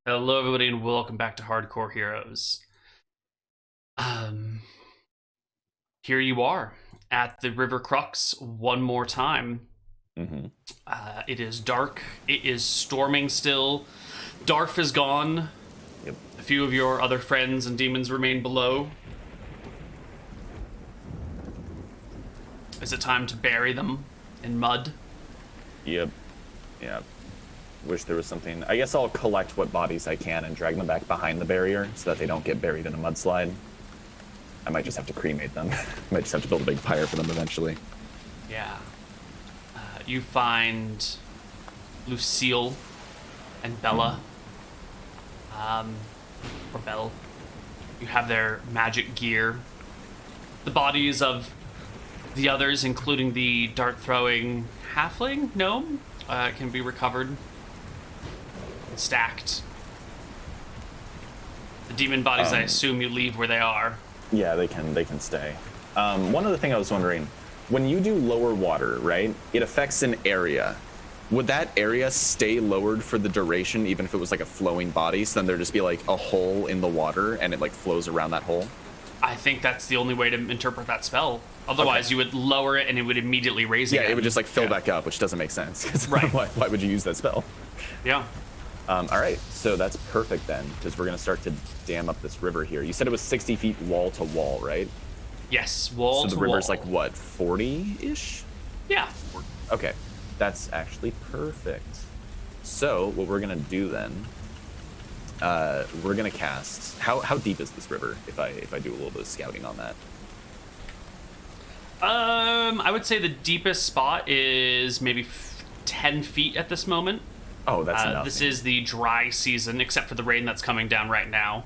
Hello, everybody, and welcome back to Hardcore Heroes. Um, Here you are at the River Crux one more time. Mm-hmm. It is dark. It is storming still. Darf is gone. Yep. A few of your other friends and demons remain below. Is it time to bury them in mud? Yep. Yep. Wish there was something. I guess I'll collect what bodies I can and drag them back behind the barrier so that they don't get buried in a mudslide. I might just have to cremate them. Might just have to build a big pyre for them eventually. Yeah. You find Lucille and Bella. Or Belle. You have their magic gear. The bodies of the others, including the dart-throwing halfling gnome, can be recovered and stacked. The demon bodies, I assume you leave where they are. Yeah, they can stay. One other thing I was wondering, when you do lower water, right, it affects an area. Would that area stay lowered for the duration, even if it was like a flowing body? So then there'd just be like a hole in the water and it like flows around that hole? I think that's the only way to interpret that spell. Otherwise, you would lower it and it would immediately raise again. Yeah, it would just like fill back up, which doesn't make sense. Right. Why would you use that spell? Yeah. All right, so that's perfect then, because we're going to start to dam up this river here. You said it was 60 feet wall to wall, right? Yes, wall to wall. So the river's like, what, 40-ish? Yeah. Okay, that's actually perfect. So what we're going to do then, we're going to cast... How deep is this river, if I do a little bit of scouting on that? I would say the deepest spot is maybe 10 feet at this moment. Oh, that's enough. This is the dry season, except for the rain that's coming down right now.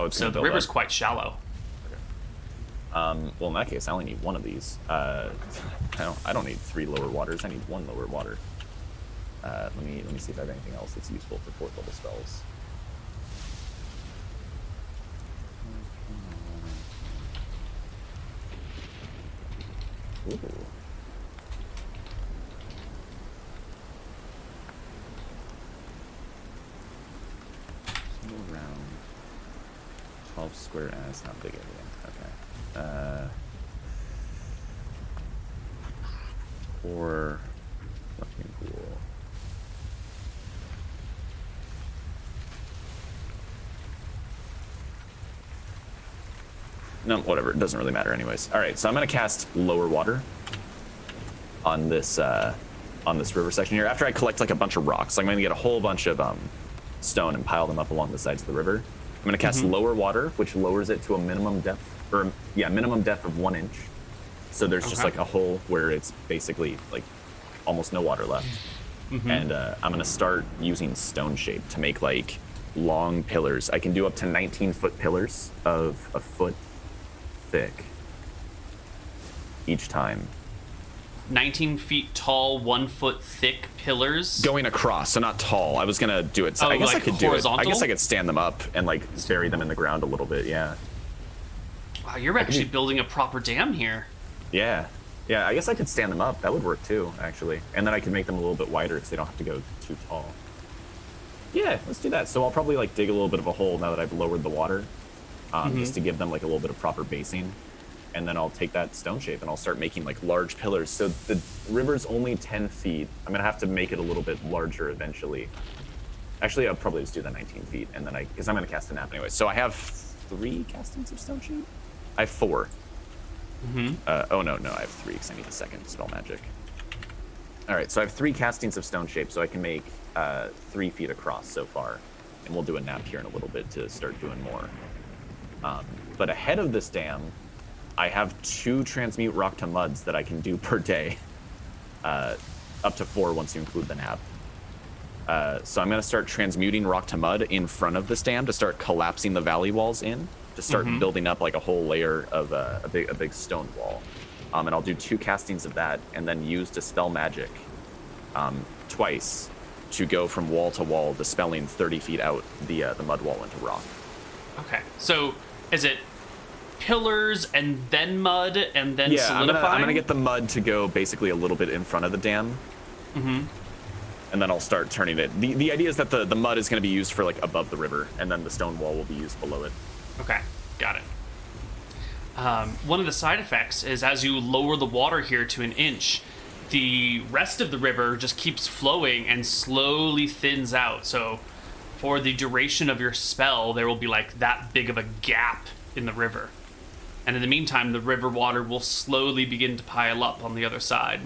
So the river's quite shallow. Okay. Well, in that case, I only need one of these. I don't need 3 lower waters. I need 1 lower water. Let me see if I have anything else that's useful for 4th level spells. Ooh. Around 12 square, that's not big area. Okay. Or fucking cool. No, whatever. It doesn't really matter, anyways. All right, so I'm gonna cast lower water on this river section here. After I collect like a bunch of rocks, I'm gonna get a whole bunch of stone and pile them up along the sides of the river. I'm going to cast lower water, which lowers it to a minimum depth, minimum depth of 1 inch. So there's just like a hole where it's basically like almost no water left. And I'm going to start using stone shape to make like long pillars. I can do up to 19-foot pillars of a foot thick each time. 19 feet tall, 1 foot thick pillars. Going across, so not tall. I was gonna do it. So I guess I could do it. I guess I could stand them up and like bury them in the ground a little bit. Yeah. Wow, you're actually building a proper dam here. Yeah. Yeah, I guess I could stand them up. That would work too, actually. And then I could make them a little bit wider because they don't have to go too tall. Yeah, let's do that. So I'll probably like dig a little bit of a hole now that I've lowered the water, just to give them like a little bit of proper basing. And then I'll take that stone shape and I'll start making like large pillars. So the river's only 10 feet. I'm gonna have to make it a little bit larger eventually. Actually, I'll probably just do the 19 feet and then because I'm gonna cast a nap anyway. So I have 3 castings of stone shape? I have 4. Oh no, I have 3 because I need a second spell magic. All right, so I have 3 castings of stone shape, so I can make 3 feet across so far. And we'll do a nap here in a little bit to start doing more. But ahead of this dam, I have 2 transmute rock to muds that I can do per day. Up to 4 once you include the nap. So I'm going to start transmuting rock to mud in front of this dam to start collapsing the valley walls in, to start building up like a whole layer of a big stone wall. And I'll do 2 castings of that and then use Dispel Magic twice to go from wall to wall, dispelling 30 feet out the mud wall into rock. Okay, so is it pillars and then mud and then solidifying? I'm gonna get the mud to go basically a little bit in front of the dam. and then I'll start turning it. The idea is that the mud is going to be used for like above the river, and then the stone wall will be used below it. Okay, got it. One of the side effects is as you lower the water here to an inch, the rest of the river just keeps flowing and slowly thins out. So for the duration of your spell, there will be like that big of a gap in the river. And in the meantime, the river water will slowly begin to pile up on the other side.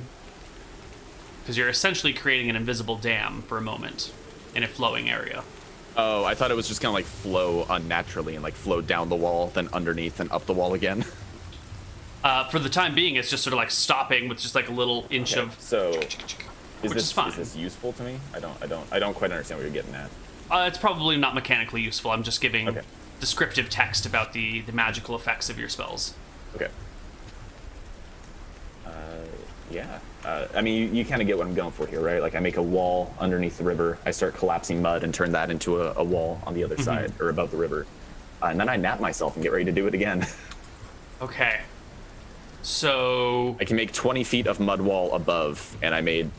Because you're essentially creating an invisible dam for a moment in a flowing area. Oh, I thought it was just gonna like flow unnaturally and like flow down the wall, then underneath and up the wall again. For the time being, it's just sort of like stopping with just like a little inch of. So, which is fine. Is this useful to me? I don't quite understand what you're getting at. It's probably not mechanically useful. I'm just giving Okay. descriptive text about the magical effects of your spells. Okay. Yeah. I mean, you kind of get what I'm going for here, right? Like, I make a wall underneath the river. I start collapsing mud and turn that into a wall on the other side or above the river. And then I nap myself and get ready to do it again. Okay. So... I can make 20 feet of mud wall above, and I made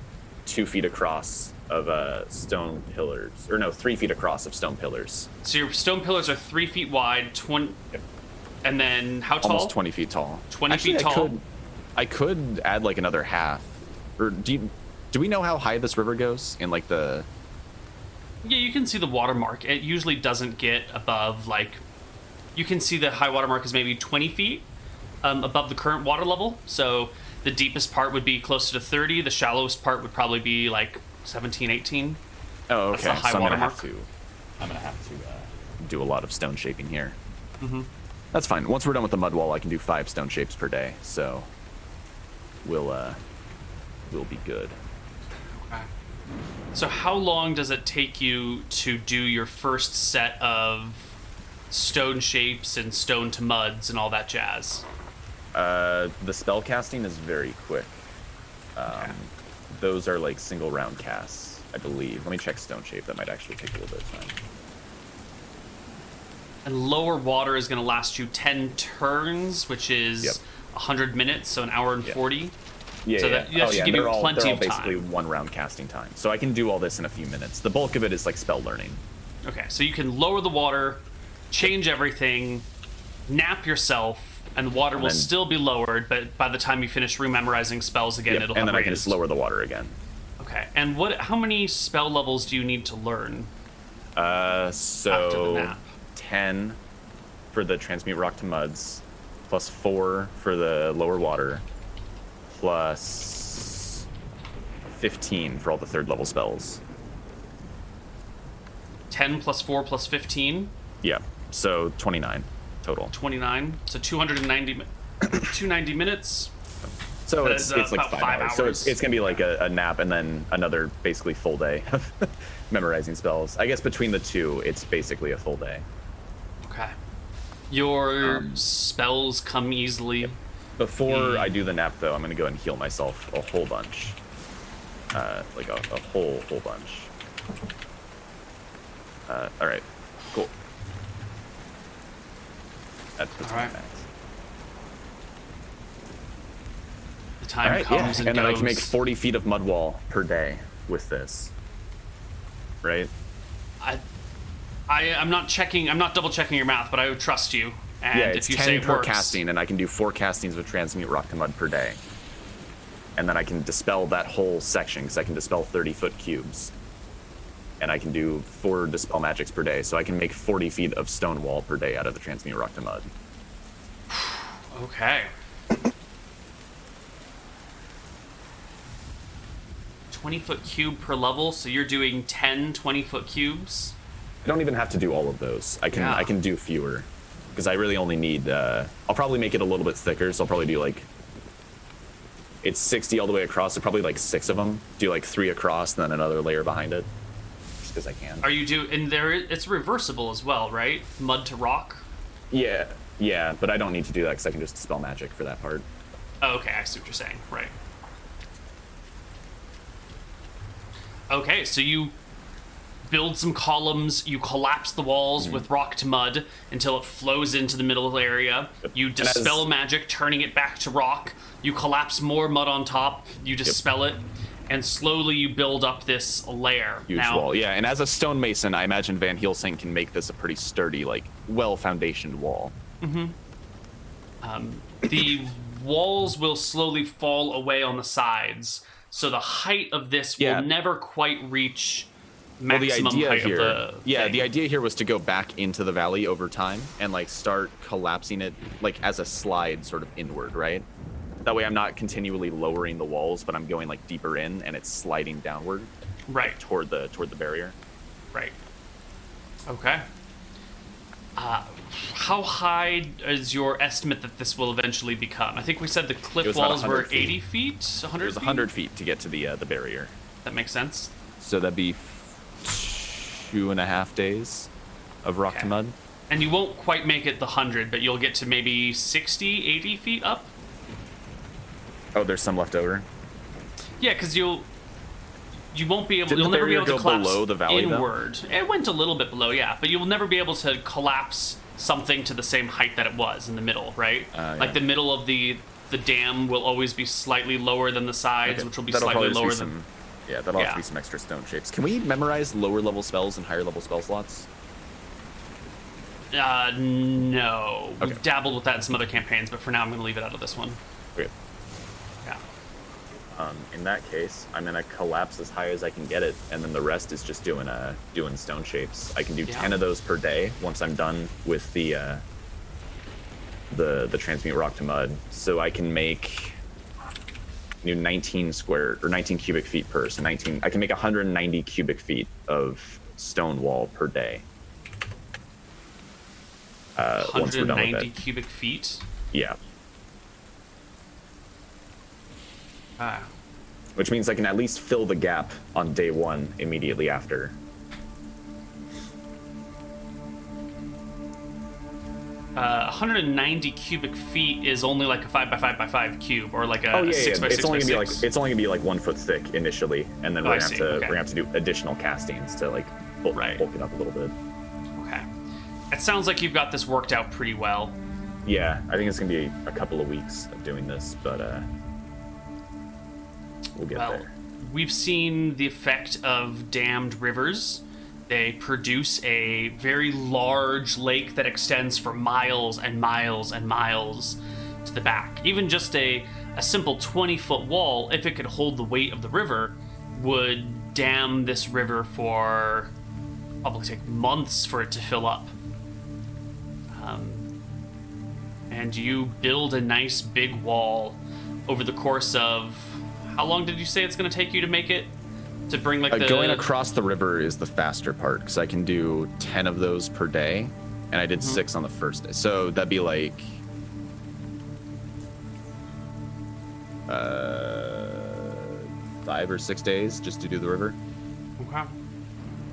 2 feet across of stone pillars. Or no, 3 feet across of stone pillars. So your stone pillars are 3 feet wide, 20... Yep. And then how tall? Almost 20 feet tall. 20 Actually, feet tall? I could add like another half. Or do we know how high this river goes in like the... Yeah, you can see the watermark. It usually doesn't get above like... You can see the high water mark is maybe 20 feet above the current water level. So the deepest part would be closer to 30. The shallowest part would probably be like 17, 18. Oh, okay. That's the high so water I'm mark. gonna have to do a lot of stone shaping here. Mm-hmm. That's fine. Once we're done with the mud wall, I can do 5 stone shapes per day. So we'll be good. Okay. So how long does it take you to do your first set of stone shapes and stone to muds and all that jazz? The spell casting is very quick. Okay. Those are like single round casts, I believe. Let me check stone shape. That might actually take a little bit of time. And lower water is going to last you 10 turns, which is 100 minutes, so an hour and 40. Yeah, so that should give you plenty they're all of basically time. 1 round casting time. So I can do all this in a few minutes. The bulk of it is like spell learning. Okay, so you can lower the water, change everything, nap yourself, and the water will still be lowered, but by the time you finish rememorizing spells again, it'll have and then raised. I can just lower the water again. Okay, and how many spell levels do you need to learn after the So nap? 10 for the transmute rock to muds, plus 4 for the lower water, plus 15 for all the 3rd level spells. 10 plus 4 plus 15? Yeah, so 29 total. 29. So 290 minutes. So That it's is, like about 5 5 hours. So hours. it's gonna be like a nap and then another basically full day of memorizing spells. I guess between the two, it's basically a full day. Okay. Your spells come easily. Before I do the nap, though, I'm gonna go and heal myself a whole bunch, like a whole bunch. All right, cool. That's All my right. max. The time All right, comes and and then goes. I can make 40 feet of mud wall per day with this, right? I'm not checking. I'm not double checking your math, but I would trust you. And Yeah, if it's you 10 say it per works, casting, and I can do 4 castings with transmute rock to mud per day. And then I can dispel that whole section, because I can dispel 30-foot cubes. And I can do 4 dispel magics per day, so I can make 40 feet of stone wall per day out of the transmute rock to mud. Okay. 20-foot cube per level, so you're doing 10 20-foot cubes. I don't even have to do all of those. I can do fewer, because I really only need. I'll probably make it a little bit thicker, so I'll probably do like. It's 60 all the way across, so probably like 6 of them. Do like 3 across, and then another layer behind it, just because I can. Are you and it's reversible as well, right? Mud to rock. Yeah, but I don't need to do that because I can just dispel magic for that part. Oh, okay, I see what you're saying. Right. Okay, so you build some columns, you collapse the walls with rock to mud until it flows into the middle area. You dispel magic, turning it back to rock. You collapse more mud on top, you dispel it, and slowly you build up this layer. Huge wall, yeah. And as a stonemason, I imagine Van Helsing can make this a pretty sturdy, like, well-foundationed wall. The walls will slowly fall away on the sides, so the height of this will never quite reach maximum height of the thing. The idea here was to go back into the valley over time and like start collapsing it like as a slide sort of inward, right? That way I'm not continually lowering the walls, but I'm going like deeper in and it's sliding downward. Right. Toward the barrier. Right. Okay. How high is your estimate that this will eventually become? I think we said the cliff walls were 80 feet, 100 feet? It was 100 feet to get to the barrier. That makes sense. So that'd be 2.5 days of rock to mud. And you won't quite make it the 100, but you'll get to maybe 60, 80 feet up? Oh, there's some left over? Yeah, because you won't be able. Didn't you'll never be able to collapse below the valley, inward. Though? It went a little bit below, yeah, but you'll never be able to collapse something to the same height that it was in the middle, right? Like the middle of the dam will always be slightly lower than the sides, which will be slightly lower than. Yeah, that'll have to be some extra stone shapes. Can we memorize lower level spells and higher level spell slots? No. Okay. We've dabbled with that in some other campaigns, but for now I'm going to leave it out of this one. Okay. Yeah. In that case, I'm gonna collapse as high as I can get it, and then the rest is just doing stone shapes. I can do 10 of those per day once I'm done with the transmute rock to mud. So I can make 19 cubic feet per. So 19. I can make 190 cubic feet of stone wall per day. Once we're done with 190 it. cubic feet. Yeah. Ah. Which means I can at least fill the gap on day one immediately after. 190 cubic feet is only like a 5 by 5 by 5 cube, or like a 6 by 6 by 6. It's only gonna be like 1 foot thick initially, and then we're gonna have to do additional castings to like bulk it up a little bit. Okay. It sounds like you've got this worked out pretty well. Yeah, I think it's gonna be a couple of weeks of doing this, but we'll get there. We've seen the effect of dammed rivers. They produce a very large lake that extends for miles and miles and miles to the back. Even just a simple 20-foot wall, if it could hold the weight of the river, would dam this river for probably take months for it to fill up. And you build a nice big wall over the course of... How long did you say it's going to take you to make it? To bring like going across the river is the faster part, because I can do 10 of those per day, and I did 6 on the first day. So that'd be like 5 or 6 days just to do the river. Okay.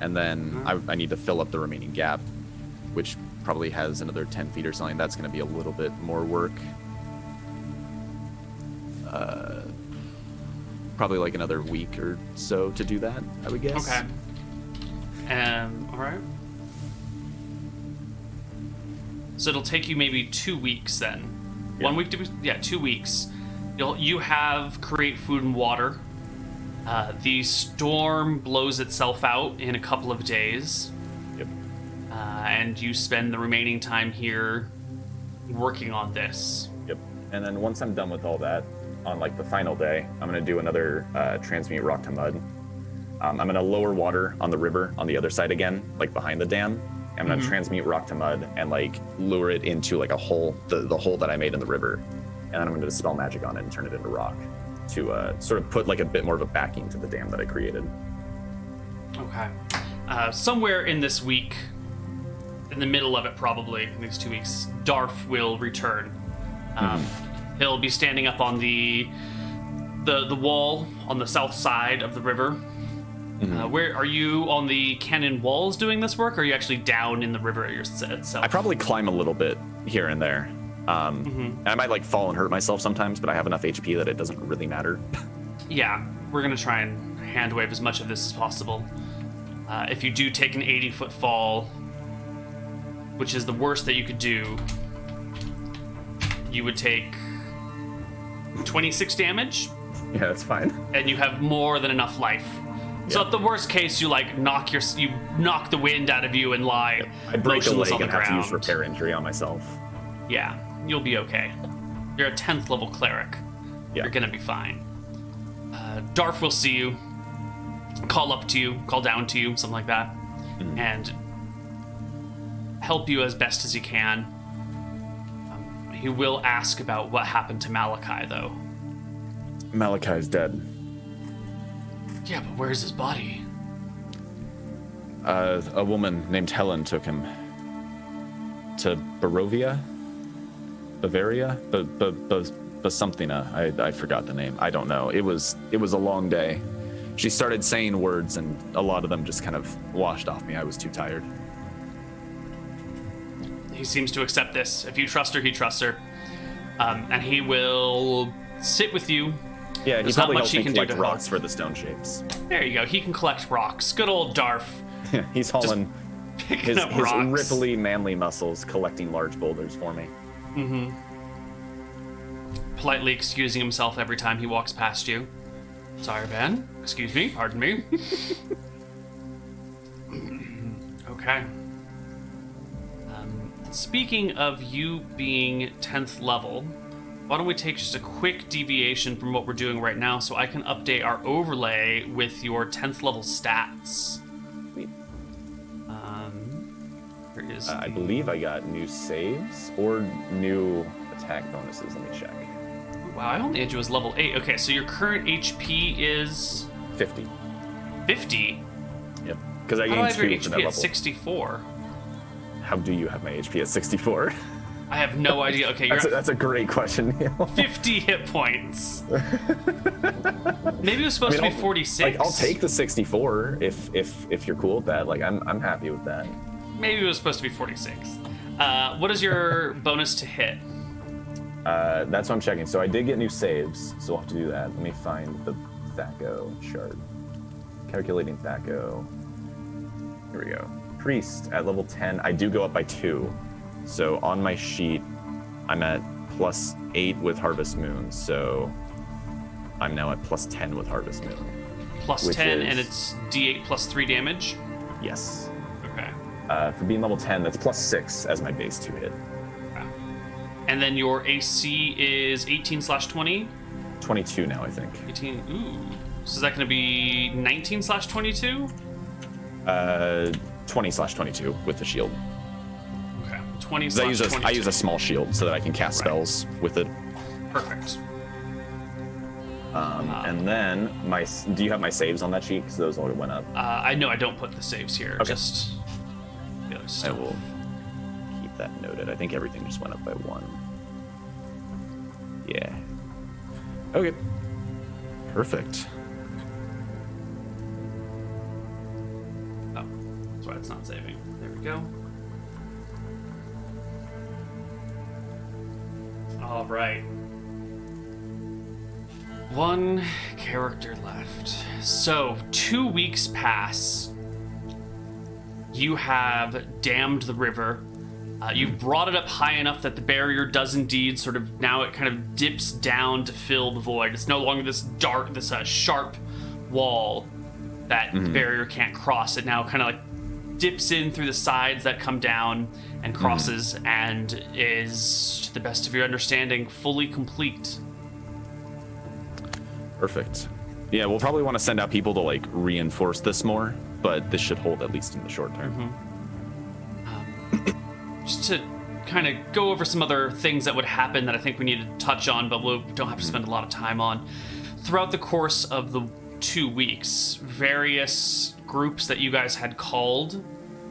And then I need to fill up the remaining gap, which probably has another 10 feet or something. That's going to be a little bit more work. Probably like another week or so to do that, I would guess. Okay. All right. So it'll take you maybe 2 weeks then. Yeah. 1 week to 2 weeks. You have create food and water. The storm blows itself out in a couple of days. Yep. And you spend the remaining time here working on this. Yep. And then once I'm done with all that, on like the final day, I'm gonna do another transmute rock to mud. I'm gonna lower water on the river on the other side again, like behind the dam. I'm gonna transmute rock to mud and like lure it into like a hole, the hole that I made in the river, and then I'm gonna dispel magic on it and turn it into rock to sort of put like a bit more of a backing to the dam that I created. Okay. Somewhere in this week, in the middle of it probably, in these 2 weeks, Darf will return. He'll be standing up on the wall on the south side of the river. Where are you on the cannon walls doing this work, or are you actually down in the river itself? I probably climb a little bit here and there. And I might like fall and hurt myself sometimes, but I have enough HP that it doesn't really matter. Yeah, we're gonna try and hand wave as much of this as possible. If you do take an 80-foot fall, which is the worst that you could do, you would take 26 damage. Yeah, that's fine. and you have more than enough life. So Yeah. at the worst case, you like knock the wind out of you and lie I break a motionless leg on the and have to use ground. repair injury on myself. Yeah, you'll be okay. You're a 10th level cleric. Yeah. You're gonna be fine. Darf will see you, call up to you, call down to you, something like that, and help you as best as he can. He will ask about what happened to Malachi, though. Malachi's dead. Yeah, but where's his body? A woman named Helen took him to Barovia? Bavaria? Somethina. I forgot the name. I don't know. It was a long day. She started saying words, and a lot of them just kind of washed off me. I was too tired. He seems to accept this. If you trust her, he trusts her. And he will sit with you. Yeah, There's he not probably much helped he me can do collect to rocks help. for the stone shapes. There you go. He can collect rocks. Good old Darf. He's hauling Picking his up rocks. ripply, manly muscles, collecting large boulders for me. Politely excusing himself every time he walks past you. Sorry, Ben. Excuse me. Pardon me. Okay. Speaking of you being 10th level, why don't we take just a quick deviation from what we're doing right now so I can update our overlay with your 10th level stats. Sweet. Here is I believe I got new saves or new attack bonuses. Let me check. Wow, I only had you as level 8. Okay, so your current HP is 50. 50? Yep. Because I How do I gained have your 2 for that HP at level. 64? How do you have my HP at 64? I have no idea. Okay, you're That's a great question, Neal. 50 hit points. Maybe it was supposed to be 46. I'll take the 64 if you're cool with that. Like I'm happy with that. Maybe it was supposed to be 46. What is your bonus to hit? That's what I'm checking. So I did get new saves, so we'll have to do that. Let me find the Thaco chart. Calculating Thaco. Here we go. Priest at level 10. I do go up by 2. So on my sheet, I'm at +8 with Harvest Moon. So I'm now at +10 with Harvest Moon. Plus Which 10, is- and it's D8 plus 3 damage. Yes. Okay. For being level 10, that's +6 as my base 2 hit. And then your AC is 18/20. 22 now, I think. 18. Ooh. So is that going to be 19/22? 20/22 with the shield. Okay. 20 'Cause I slash use a small shield so that I can cast Right. spells with it. Perfect. And then do you have my saves on that sheet? Because those all went up. I know I don't put the saves here. Okay. Just the other I stuff. will keep that noted. I think everything just went up by 1. Yeah. Okay. Perfect. Oh, that's why it's not saving. There we go. All right. One character left. So, 2 weeks pass. You have dammed the river. You've brought it up high enough that the barrier does indeed sort of, now it kind of dips down to fill the void. It's no longer this dark, this sharp wall that the barrier can't cross. It now kind of like dips in through the sides that come down and crosses and is, to the best of your understanding, fully complete. Perfect. Yeah, we'll probably want to send out people to like reinforce this more, but this should hold at least in the short term. Just to kind of go over some other things that would happen that I think we need to touch on, but we don't have to spend a lot of time on. Throughout the course of the 2 weeks, various groups that you guys had called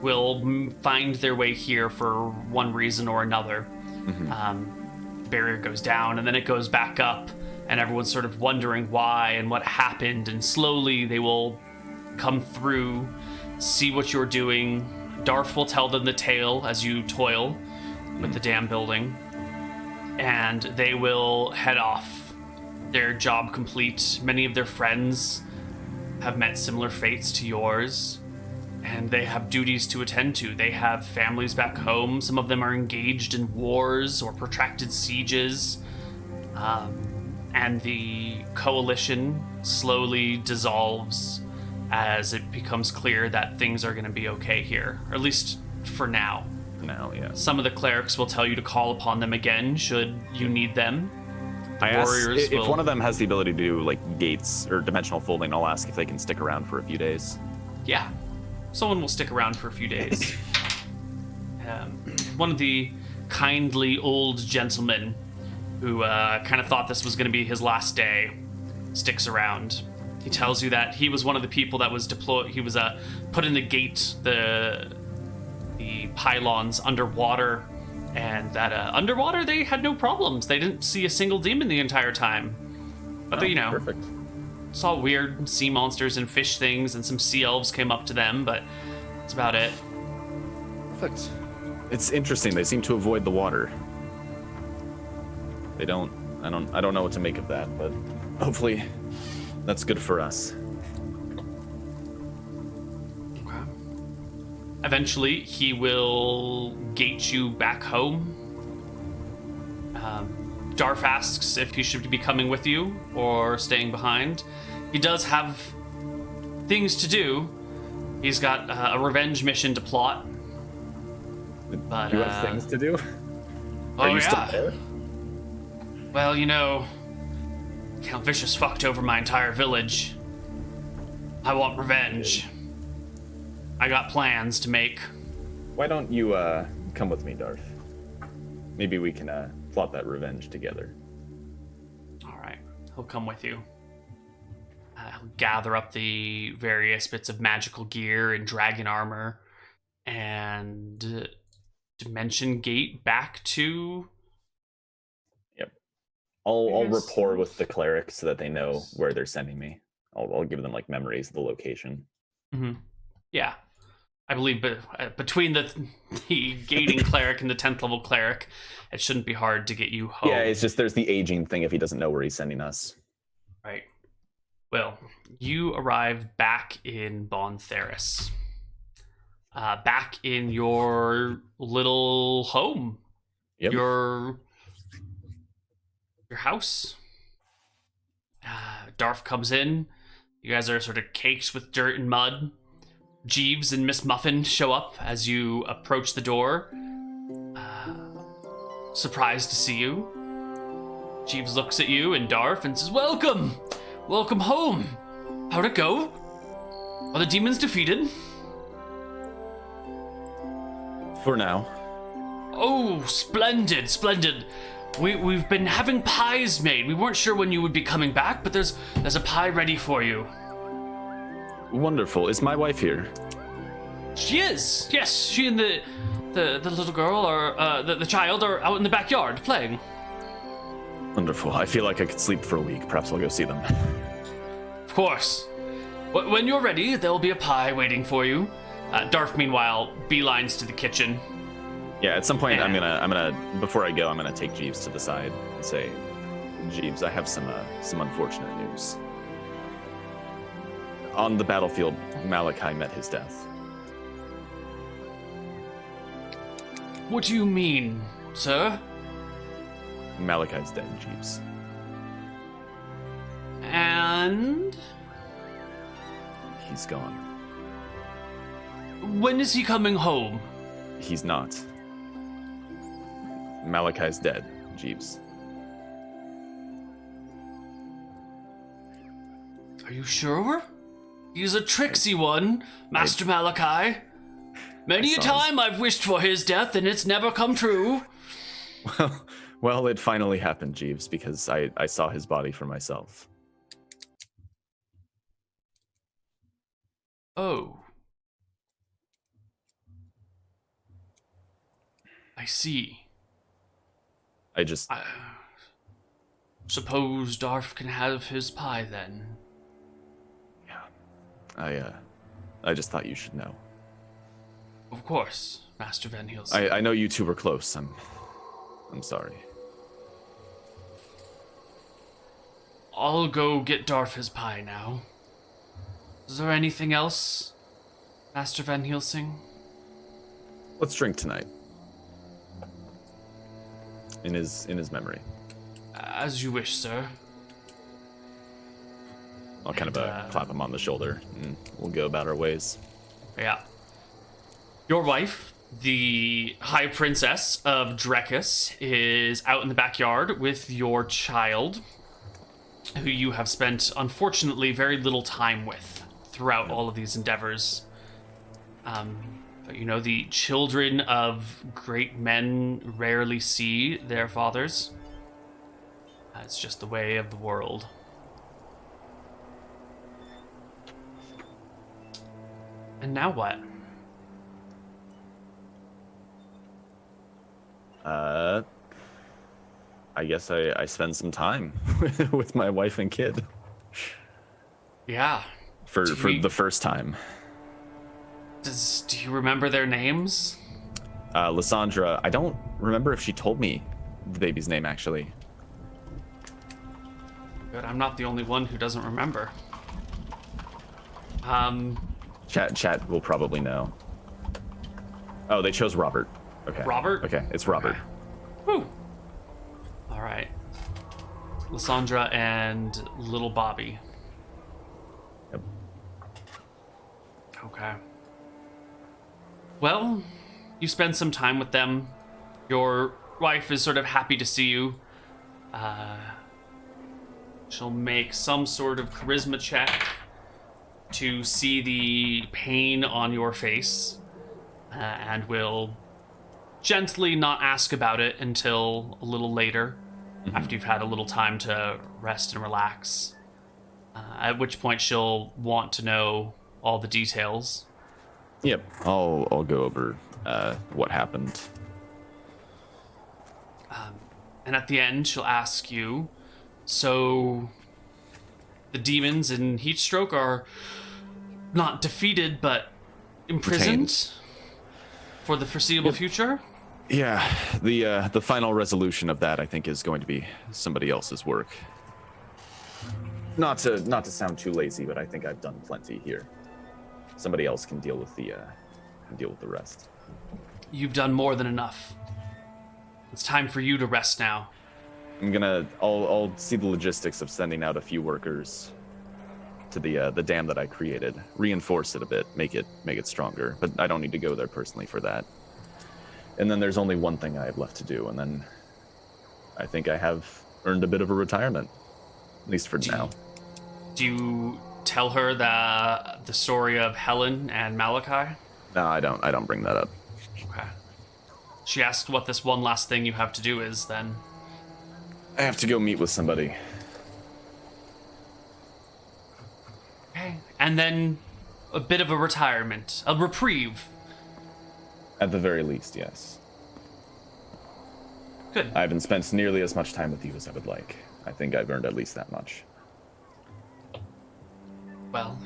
will find their way here for one reason or another. Barrier goes down, and then it goes back up, and everyone's sort of wondering why and what happened, and slowly they will come through, see what you're doing. Darf will tell them the tale as you toil with the dam building, and they will head off. Their job complete. Many of their friends have met similar fates to yours, and they have duties to attend to. They have families back home. Some of them are engaged in wars or protracted sieges. and the coalition slowly dissolves as it becomes clear that things are going to be okay here, or at least for now. Now, yeah. Some of the clerics will tell you to call upon them again should you need them. I ask Warriors if will... one of them has the ability to do like gates or dimensional folding. I'll ask if they can stick around for a few days. Yeah, someone will stick around for a few days. One of the kindly old gentlemen who kind of thought this was going to be his last day sticks around. He tells you that he was one of the people that was deployed. He was put in the gate, the pylons underwater, and that underwater they had no problems. They didn't see a single demon the entire time. But they, Perfect. saw weird sea monsters and fish things, and some sea elves came up to them, but that's about it. Perfect. It's interesting. They seem to avoid the water. They don't. I don't know what to make of that, but hopefully that's good for us. Okay. Eventually, he will gate you back home. Darf asks if he should be coming with you or staying behind. He does have things to do. He's got a revenge mission to plot. But, you have things to do? Oh, Are you yeah. still there? Well, Count Vicious fucked over my entire village. I want revenge. I got plans to make. Why don't you come with me, Darth? Maybe we can plot that revenge together. All right, he'll come with you. He'll gather up the various bits of magical gear and dragon armor and dimension gate back to... Yep. I'll rapport with the clerics so that they know where they're sending me. I'll give them like memories of the location. Mm-hmm. Yeah. I believe between the gating cleric and the 10th level cleric, it shouldn't be hard to get you home. Yeah, it's just there's the aging thing if he doesn't know where he's sending us. Right. Well, you arrive back in Bon Theris. Back in your little home. Yep. Your house. Darf comes in. You guys are sort of caked with dirt and mud. Jeeves and Miss Muffin show up as you approach the door. Surprised to see you. Jeeves looks at you and Darf and says, "Welcome! Welcome home! How'd it go? Are the demons defeated?" For now. Oh, splendid, splendid. We've been having pies made. We weren't sure when you would be coming back, but there's a pie ready for you. Wonderful. Is my wife here? She is. Yes, she and the little girl or the child are out in the backyard playing. Wonderful. I feel like I could sleep for a week. Perhaps I'll go see them. Of course. When you're ready, there'll be a pie waiting for you. Darf, meanwhile, beelines to the kitchen. Yeah, at some point, Yeah. I'm gonna before I go, I'm gonna take Jeeves to the side and say, Jeeves, I have some unfortunate news. On the battlefield, Malachi met his death. What do you mean, sir? Malachi's dead, Jeeves. And He's gone. when is he coming home? He's not. Malachi's dead, Jeeves. Are you sure? He's a tricksy one, Master Malachi. Many a time I've wished for his death and it's never come true. Well, it finally happened, Jeeves, because I saw his body for myself. Oh. I see. I just... Suppose Darf can have his pie then. Yeah. I just thought you should know. Of course, Master Van Helsing. I know you two were close. I'm sorry. I'll go get Darf his pie now. Is there anything else, Master Van Helsing? Let's drink tonight. In his memory. As you wish, sir. I'll kind And, of clap him on the shoulder, and we'll go about our ways. Yeah. Your wife, the High Princess of Drekis, is out in the backyard with your child, who you have spent, unfortunately, very little time with throughout all of these endeavors. But you know, the children of great men rarely see their fathers. It's just the way of the world. And now what? I guess I spend some time with my wife and kid Yeah. for the first time. Do you remember their names? Lysandra, I don't remember if she told me the baby's name, actually. Good, I'm not the only one who doesn't remember. Chat will probably know. Oh, they chose Robert. Okay. Robert? Okay, it's Robert. Okay. Whew. All right. Lysandra and little Bobby. Yep. Okay. Well, you spend some time with them. Your wife is sort of happy to see you. She'll make some sort of charisma check to see the pain on your face, and will gently not ask about it until a little later, after you've had a little time to rest and relax. At which point she'll want to know all the details. Yep. I'll go over what happened. And at the end, she'll ask you, so the demons in Heatstroke are not defeated, but imprisoned Detained. for the foreseeable future? Yeah, the final resolution of that, I think, is going to be somebody else's work. Not to sound too lazy, but I think I've done plenty here. Somebody else can deal with the rest. You've done more than enough. It's time for you to rest now. I'll see the logistics of sending out a few workers to the dam that I created, reinforce it a bit, make it stronger. But I don't need to go there personally for that. And then there's only one thing I have left to do, and then I think I have earned a bit of a retirement, at least for now. Do you tell her the story of Helen and Malachi? No, I don't bring that up. Okay. She asked what this one last thing you have to do is, then. I have to go meet with somebody. Okay. And then a bit of a retirement, a reprieve. At the very least, yes. Good. I haven't spent nearly as much time with you as I would like. I think I've earned at least that much. Well,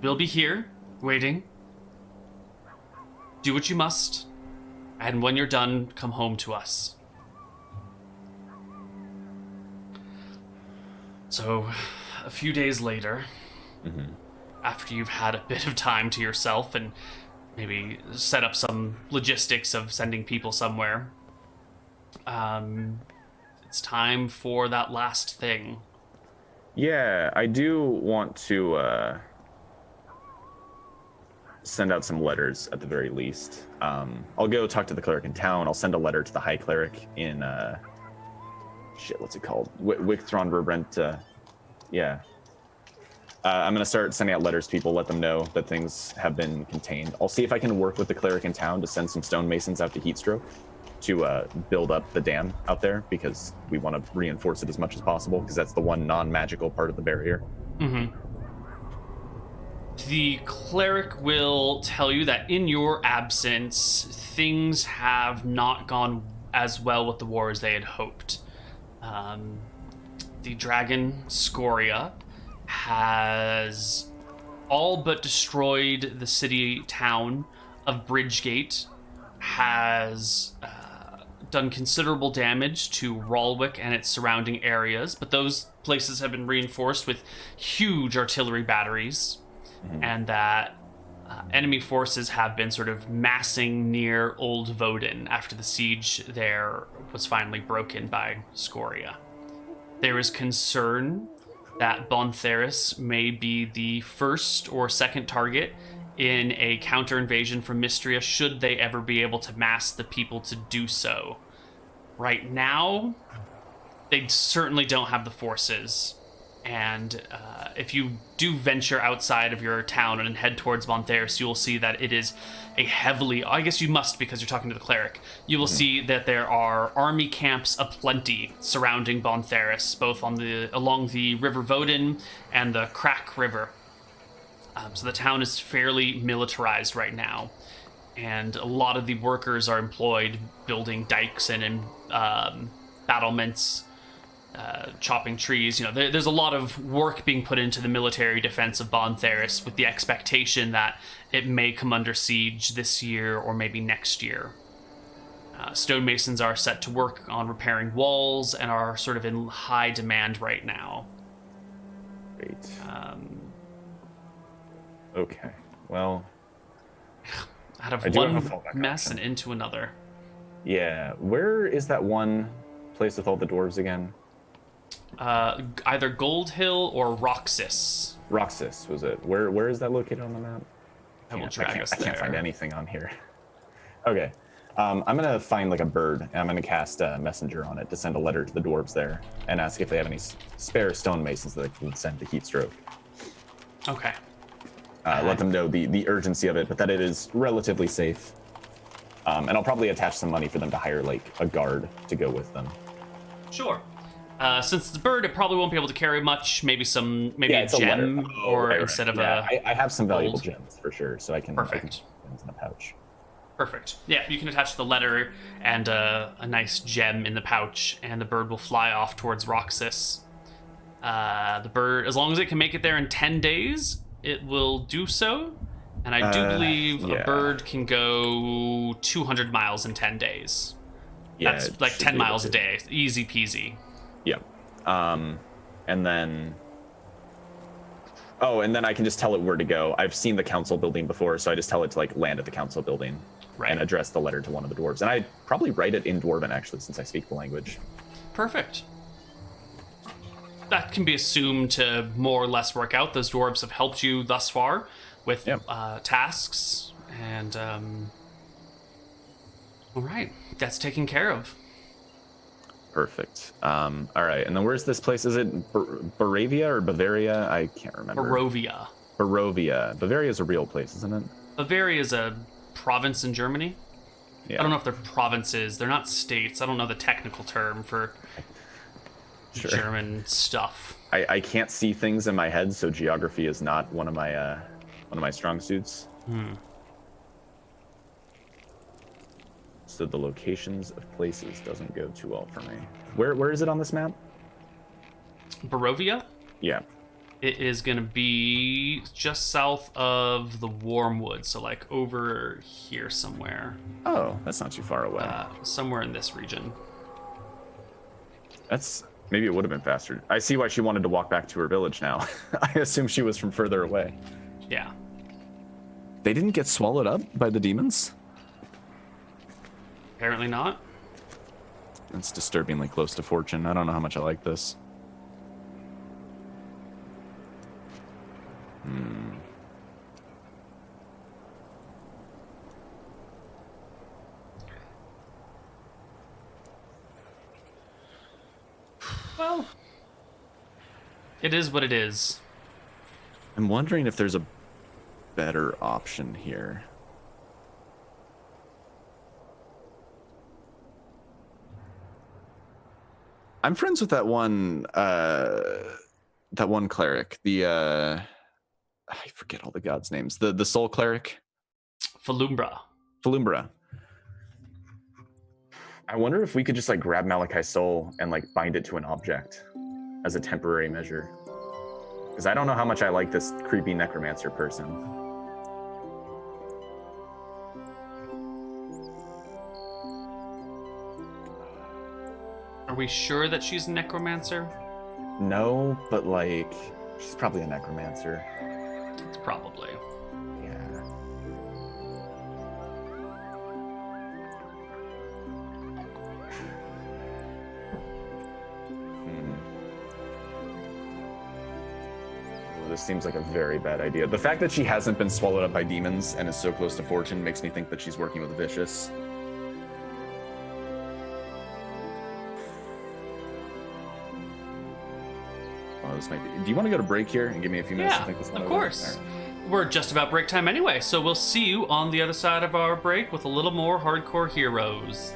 we'll be here, waiting. Do what you must, and when you're done, come home to us. So, a few days later, after you've had a bit of time to yourself and maybe set up some logistics of sending people somewhere, it's time for that last thing. Yeah, I do want to send out some letters at the very least. I'll go talk to the cleric in town. I'll send a letter to the high cleric in what's it called? Wicktron Verbrent. Yeah. I'm gonna start sending out letters to people, let them know that things have been contained. I'll see if I can work with the cleric in town to send some stonemasons out to Heatstroke to build up the dam out there, because we want to reinforce it as much as possible, because that's the one non-magical part of the barrier. The cleric will tell you that in your absence, things have not gone as well with the war as they had hoped. The dragon Scoria has all but destroyed the city-town of Bridgegate, has done considerable damage to Ralwick and its surrounding areas, but those places have been reinforced with huge artillery batteries, and that enemy forces have been sort of massing near Old Voden after the siege there was finally broken by Scoria. There is concern that Bontheris may be the first or second target in a counter invasion from Mystria should they ever be able to mass the people to do so. Right now, they certainly don't have the forces. And if you do venture outside of your town and head towards Bontheris, you will see that it is a heavily... I guess you must because you're talking to the cleric. You will see that there are army camps aplenty surrounding Bontheris, both along the River Vodin and the Crack River. So the town is fairly militarized right now. And a lot of the workers are employed building dikes and battlements, chopping trees. You know, there's a lot of work being put into the military defense of Bontheris with the expectation that it may come under siege this year or maybe next year. Stonemasons are set to work on repairing walls and are sort of in high demand right now. Great. Okay. Well, out of I do have a one fallback mess option. and into another. Yeah. Where is that one place with all the dwarves again? Either Gold Hill or Roxas. Roxas was it? Where is that located on the map? I will I drag us can't there. find anything on here. Okay. I'm gonna find like a bird and I'm gonna cast a messenger on it to send a letter to the dwarves there and ask if they have any spare stonemasons that they can send to Heatstroke. Okay. Let them know the urgency of it, but that it is relatively safe. And I'll probably attach some money for them to hire like a guard to go with them. Sure. Since it's a bird, it probably won't be able to carry much. Maybe a it's a gem, letter. or Right. instead of Yeah, I have some valuable gold. gems for sure, so I can Perfect. put gems in a pouch. Perfect. Yeah, you can attach the letter and a nice gem in the pouch, and the bird will fly off towards Roxas. The bird, as long as it can make it there in 10 days, it will do so. And I do believe a bird can go 200 miles in 10 days. Yeah, That's it like should 10 be able miles a to. day. Easy peasy. Yeah. And then... Oh, and then I can just tell it where to go. I've seen the council building before, so I just tell it to like land at the council building Right. and address the letter to one of the dwarves. And I probably write it in Dwarven, actually, since I speak the language. Perfect. That can be assumed to more or less work out. Those dwarves have helped you thus far with tasks, and all right, that's taken care of. Perfect. All right, and then where's this place? Is it Baravia or Bavaria? I can't remember. Barovia. Barovia. Bavaria is a real place, isn't it? Bavaria is a province in Germany. Yeah. I don't know if they're provinces. They're not states. I don't know the technical term for German stuff. I can't see things in my head, so geography is not one of my strong suits. So the locations of places doesn't go too well for me. Where is it on this map? Barovia? Yeah. It is going to be just south of the Wormwood, so like over here somewhere. Oh, that's not too far away. Somewhere in this region. That's maybe it would have been faster. I see why she wanted to walk back to her village now. I assume she was from further away. Yeah. They didn't get swallowed up by the demons? Apparently not. That's disturbingly close to fortune. I don't know how much I like this. Well, it is what it is. I'm wondering if there's a better option here. I'm friends with that one cleric. I forget all the gods' names. The soul cleric. Falumbra. Falumbra. I wonder if we could just like grab Malachi's soul and like bind it to an object as a temporary measure. Because I don't know how much I like this creepy necromancer person. Are we sure that she's a necromancer? No, but like, she's probably a necromancer. Probably. Yeah. this seems like a very bad idea. The fact that she hasn't been swallowed up by demons and is so close to fortune makes me think that she's working with Vicious. Oh, this might be... Do you want to go to break here and give me a few minutes to think this one of over? course. We're just about break time anyway, so we'll see you on the other side of our break with a little more hardcore heroes.